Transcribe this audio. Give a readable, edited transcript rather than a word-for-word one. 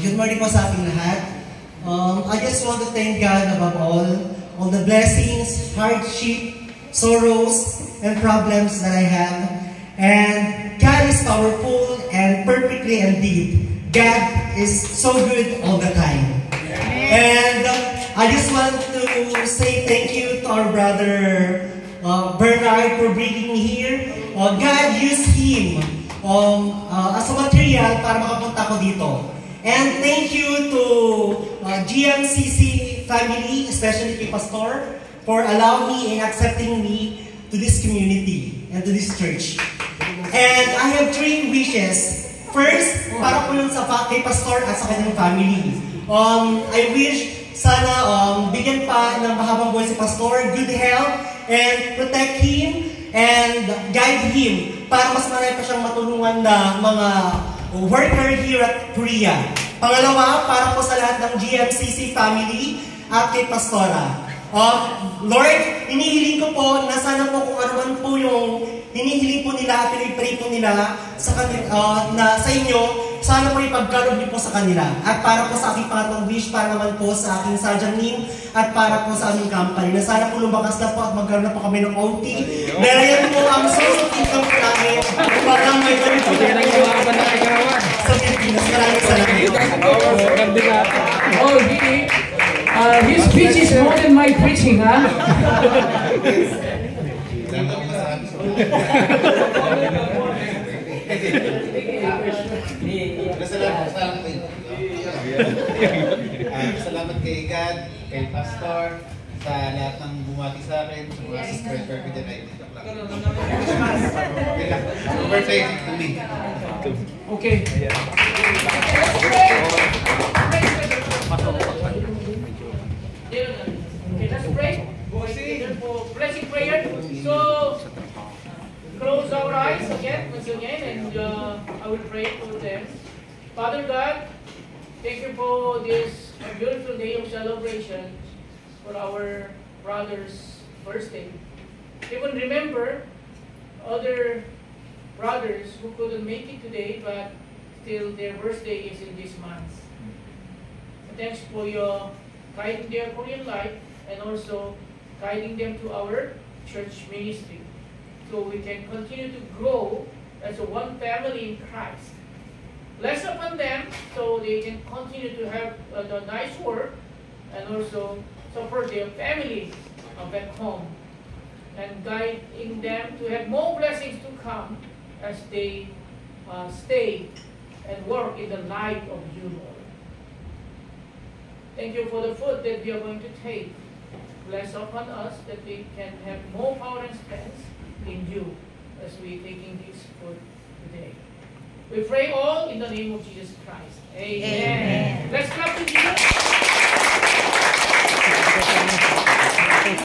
Good morning po sa ating lahat. I just want to thank God above all the blessings, hardship, sorrows, and problems that I have. And God is powerful and perfectly indeed. God is so good all the time. And I just want to say thank you to our brother Bernard for bringing me here. God used him as a material para makapunta ko dito. And thank you to GMCC family, especially kay Pastor, for allowing me and accepting me to this community and to this church. And I have 3 wishes. First, para po yun sa kay Pastor at sa kanyang family. I wish sana bigyan pa ng mahabang buhay si Pastor, good health, and protect him and guide him para mas marami pa siyang matulungan na mga worker here at Korea. Pangalawa, para po sa lahat ng GMCC family at kay Pastora. Lord, hinihiling ko po na sana po kung ano man po yung hinihiling po nila at pinipray po nila sa inyo, sana po ipagkaloob niyo po sa kanila. At para po sa aking pangatlong wish, para naman po sa aking sadyang name, at para po sa aming company, na sana po lumakas na po at magkaroon na po kami ng OT. Dahil yan po ang source of income po namin. Parang may kami po sa Pilipinas. Maraming salamat. Oh, his speech is more than my preaching, ha? Salamat kay God, kay Pastor, sa lahat ng bumati sa akin, sa mga subscriber ko dyan ay birthday to me. Okay. Okay, let's pray. For blessing prayer. So, close our eyes again, once again, and I will pray for them. Father God, thank you for this beautiful day of celebration for our brother's birthday. Even remember other brothers who couldn't make it today, but still their birthday is in this month. Thanks for your guiding their Korean life and also guiding them to our church ministry, so we can continue to grow as a one family in Christ. Bless upon them so they can continue to have the nice work and also support their family back home, and guiding them to have more blessings to come as they stay and work in the light of you, Lord. Thank you for the food that we are going to take. Bless upon us that we can have more power and strength in you as we are taking this food today. We pray all in the name of Jesus Christ. Amen.